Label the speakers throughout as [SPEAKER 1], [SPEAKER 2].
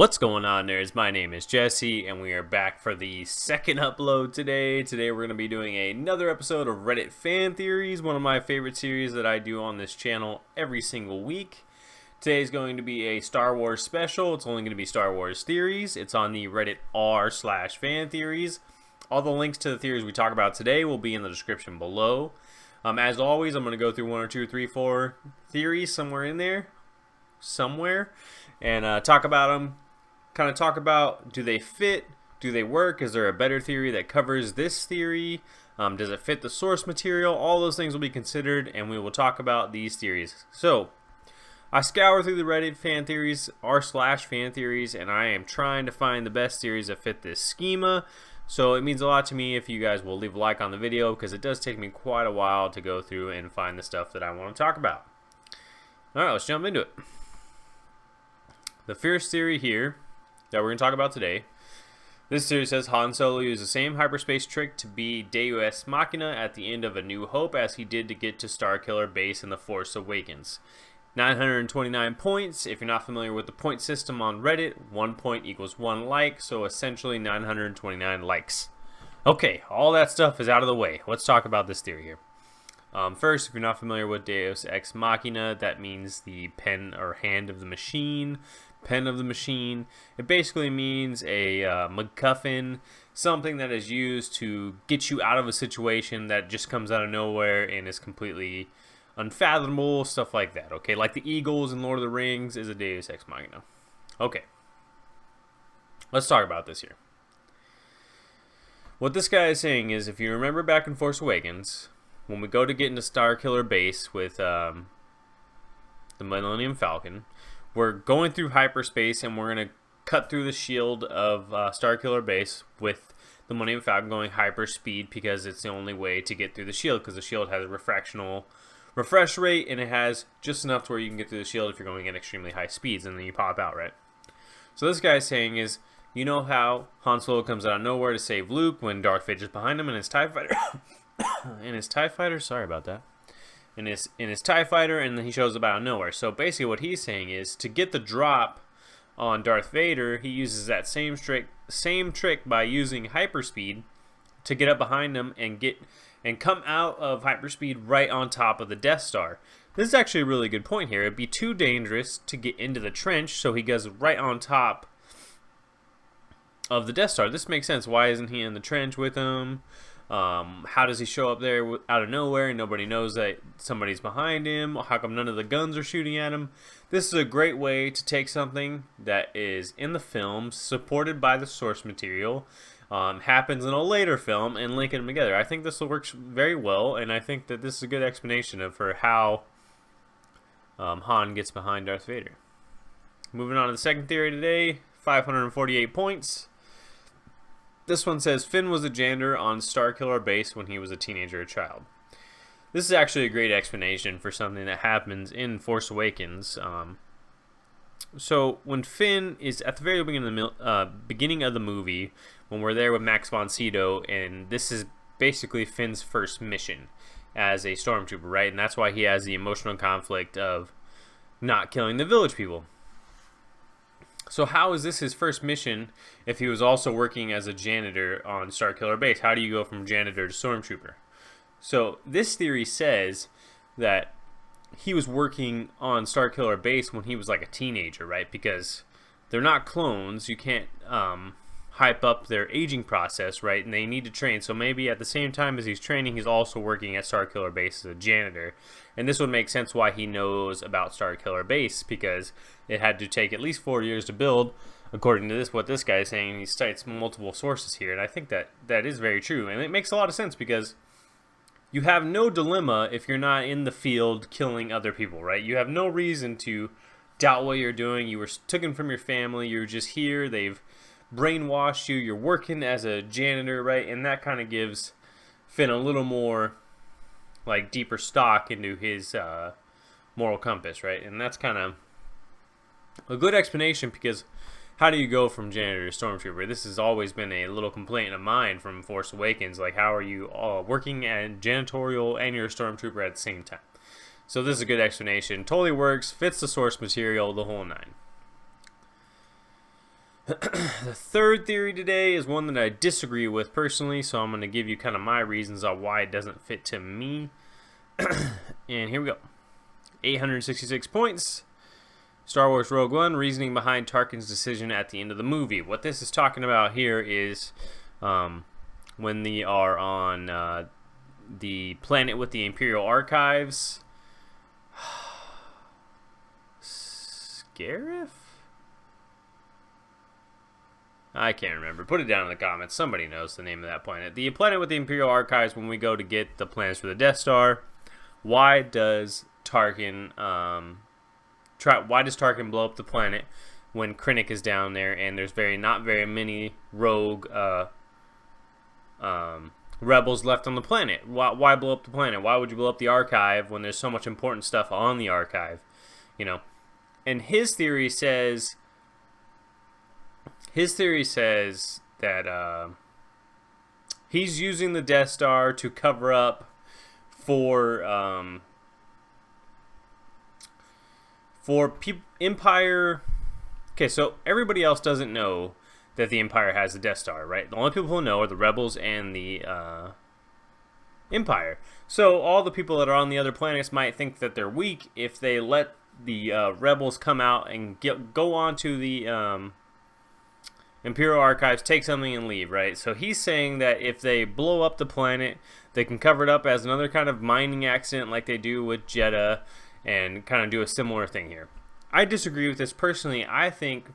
[SPEAKER 1] What's going on, nerds? My name is Jesse, and we are back for the second upload today. Today we're going to be doing another episode of Reddit Fan Theories, one of my favorite series that I do on this channel every single week. Today is going to be a Star Wars special. It's only going to be Star Wars theories. It's on the Reddit r/fan theories. All the links to the theories we talk about today will be in the description below. As always, I'm going to go through 1 or 2, 3, 4 theories somewhere in there. And talk about them, kind of talk about, do they fit, do they work, is there a better theory that covers this theory, does it fit the source material, all those things will be considered, and we will talk about these theories. So, I scour through the Reddit fan theories, r/fan theories, and I am trying to find the best theories that fit this schema, so it means a lot to me if you guys will leave a like on the video, because it does take me quite a while to go through and find the stuff that I want to talk about. Alright, let's jump into it. The first theory here that we're going to talk about today, this theory says Han Solo used the same hyperspace trick to be Deus Ex Machina at the end of A New Hope as he did to get to Starkiller Base in The Force Awakens. 929 points. If you're not familiar with the point system on Reddit, 1 point equals 1 like, so essentially 929 likes. Okay, all that stuff is out of the way. Let's talk about this theory here. First, if you're not familiar with Deus Ex Machina, that means the pen or hand of the machine. Pen of the machine. It basically means a MacGuffin, something that is used to get you out of a situation that just comes out of nowhere and is completely unfathomable, stuff like that. Okay, like the Eagles in Lord of the Rings is a Deus Ex Machina. Okay, let's talk about this here. What this guy is saying is, if you remember back in Force Awakens, when we go to get into Starkiller Base with the Millennium Falcon, we're going through hyperspace and we're going to cut through the shield of Starkiller Base with the Millennium Falcon going hyper speed because it's the only way to get through the shield, because the shield has a refractional refresh rate and it has just enough to where you can get through the shield if you're going at extremely high speeds, and then you pop out, right? So this guy's saying is, you know how Han Solo comes out of nowhere to save Luke when Darth Vader's behind him and his TIE Fighter sorry about that. In his TIE Fighter, and then he shows up out of nowhere. So basically what he's saying is, to get the drop on Darth Vader, he uses that same trick by using hyperspeed to get up behind him and come out of hyperspeed right on top of the Death Star. This is actually a really good point here. It'd be too dangerous to get into the trench, so he goes right on top of the Death Star. This makes sense. Why isn't he in the trench with him? How does he show up there out of nowhere and nobody knows that somebody's behind him? How come none of the guns are shooting at him? This is a great way to take something that is in the film, supported by the source material, happens in a later film, and linking them together. I think this will work very well, and I think that this is a good explanation for how Han gets behind Darth Vader. Moving on to the second theory today, 548 points. This one says Finn was a janitor on Starkiller Base when he was a teenager or child. This is actually a great explanation for something that happens in Force Awakens. So when Finn is at the very beginning of the movie, when we're there with Max von Sydow, and this is basically Finn's first mission as a stormtrooper, right? And that's why he has the emotional conflict of not killing the village people. So how is this his first mission if he was also working as a janitor on Starkiller Base? How do you go from janitor to stormtrooper? So this theory says that he was working on Starkiller Base when he was like a teenager, right? Because they're not clones. You can't hype up their aging process, right? And they need to train. So maybe at the same time as he's training, he's also working at Starkiller Base as a janitor. And this would make sense why he knows about Starkiller Base, because it had to take at least 4 years to build, according to what this guy is saying. And he cites multiple sources here, and I think that is very true. And it makes a lot of sense, because you have no dilemma if you're not in the field killing other people, right? You have no reason to doubt what you're doing. You were taken from your family. You're just here. They've brainwashed you. You're working as a janitor, right? And that kind of gives Finn a little more like deeper stock into his moral compass, right? And that's kind of a good explanation, because how do you go from janitor to stormtrooper? This has always been a little complaint of mine from Force Awakens. Like, how are you all working at janitorial and you're a stormtrooper at the same time? So this is a good explanation. Totally works, fits the source material, the whole nine. The third theory today is one that I disagree with personally, so I'm going to give you kind of my reasons on why it doesn't fit to me. And here we go. 866 points. Star Wars Rogue One, reasoning behind Tarkin's decision at the end of the movie. What this is talking about here is when they are on the planet with the Imperial Archives. Scarif? I can't remember. Put it down in the comments. Somebody knows the name of that planet. The planet with the Imperial Archives, when we go to get the plans for the Death Star. Why does Tarkin why does Tarkin blow up the planet when Krennic is down there and there's not very many rogue rebels left on the planet? Why blow up the planet? Why would you blow up the archive when there's so much important stuff on the archive? You know, and his theory says that he's using the Death Star to cover up for Empire. Okay, so everybody else doesn't know that the Empire has the Death Star, right? The only people who know are the rebels and the Empire. So all the people that are on the other planets might think that they're weak if they let the rebels come out and go on to the Imperial Archives, take something and leave, right? So he's saying that if they blow up the planet, they can cover it up as another kind of mining accident like they do with Jedi and kind of do a similar thing here. I disagree with this personally. I think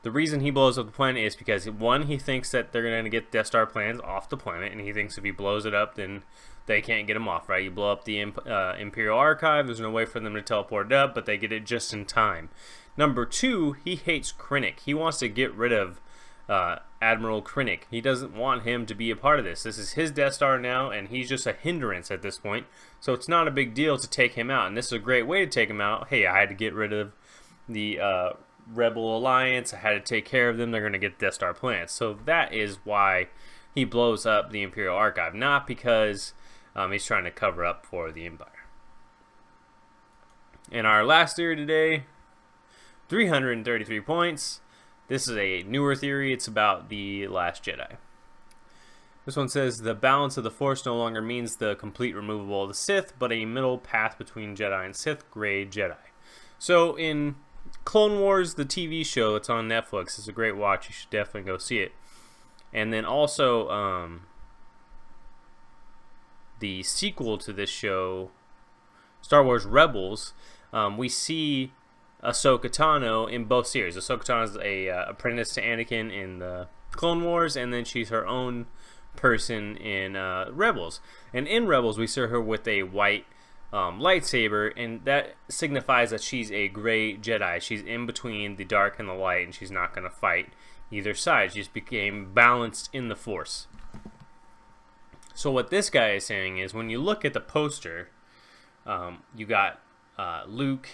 [SPEAKER 1] the reason he blows up the planet is because, one, he thinks that they're going to get Death Star plans off the planet, and he thinks if he blows it up, then they can't get them off, right? You blow up the Imperial Archive, there's no way for them to teleport it up, but they get it just in time. Number two, he hates Krennic. He wants to get rid of Admiral Krennic. He doesn't want him to be a part of this. This is his Death Star now, and he's just a hindrance at this point. So it's not a big deal to take him out, and this is a great way to take him out. Hey, I had to get rid of the Rebel Alliance. I had to take care of them. They're going to get Death Star plans. So that is why he blows up the Imperial Archive, not because he's trying to cover up for the Empire. And our last theory today, 333 points. This is a newer theory. It's about the Last Jedi. This one says, the balance of the Force no longer means the complete removal of the Sith, but a middle path between Jedi and Sith, gray Jedi. So in Clone Wars, the TV show, it's on Netflix. It's a great watch. You should definitely go see it. And then also the sequel to this show, Star Wars Rebels, we see Ahsoka Tano in both series. Ahsoka Tano is a apprentice to Anakin in the Clone Wars, and then she's her own person in Rebels. And in Rebels, we see her with a white lightsaber, and that signifies that she's a gray Jedi. She's in between the dark and the light, and she's not going to fight either side. She just became balanced in the Force. So what this guy is saying is, when you look at the poster, you got Luke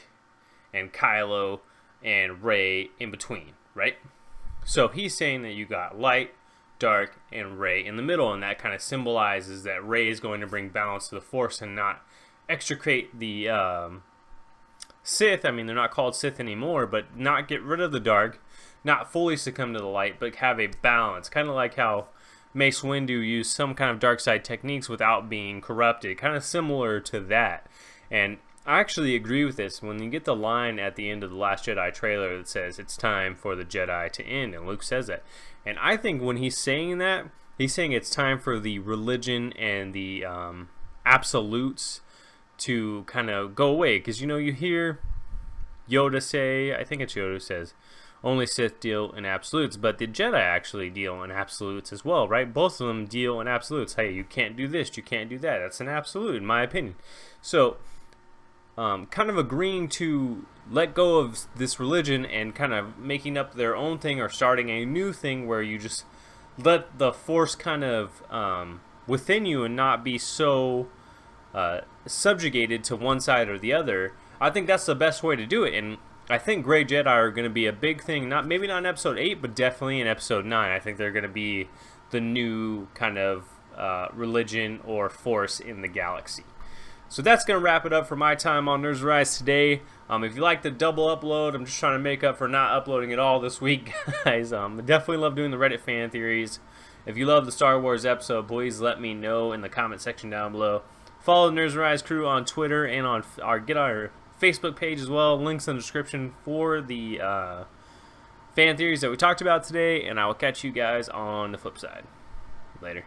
[SPEAKER 1] and Kylo and Rey in between, right? So he's saying that you got light, dark, and Rey in the middle, and that kind of symbolizes that Rey is going to bring balance to the Force and not extricate the Sith. I mean, they're not called Sith anymore, but not get rid of the dark, not fully succumb to the light, but have a balance. Kind of like how Mace Windu used some kind of dark side techniques without being corrupted. Kind of similar to that. And I actually agree with this. When you get the line at the end of the Last Jedi trailer that says, it's time for the Jedi to end, and Luke says that. And I think when he's saying that, he's saying it's time for the religion and the absolutes to kind of go away. Because, you know, you hear Yoda say, I think it's Yoda who says, only Sith deal in absolutes, but the Jedi actually deal in absolutes as well, right? Both of them deal in absolutes. Hey, you can't do this, you can't do that. That's an absolute, in my opinion. So, kind of agreeing to let go of this religion and kind of making up their own thing or starting a new thing where you just let the Force kind of within you and not be so subjugated to one side or the other. I think that's the best way to do it, and I think Grey Jedi are going to be a big thing. Maybe not in Episode 8, but definitely in Episode 9. I think they're going to be the new kind of religion or force in the galaxy. So that's going to wrap it up for my time on Nerds Rise today. If you like the double upload, I'm just trying to make up for not uploading at all this week, guys. I definitely love doing the Reddit fan theories. If you love the Star Wars episode, please let me know in the comment section down below. Follow the Nerds Rise crew on Twitter and on get our Facebook page as well. Links in the description for the fan theories that we talked about today. And I will catch you guys on the flip side. Later.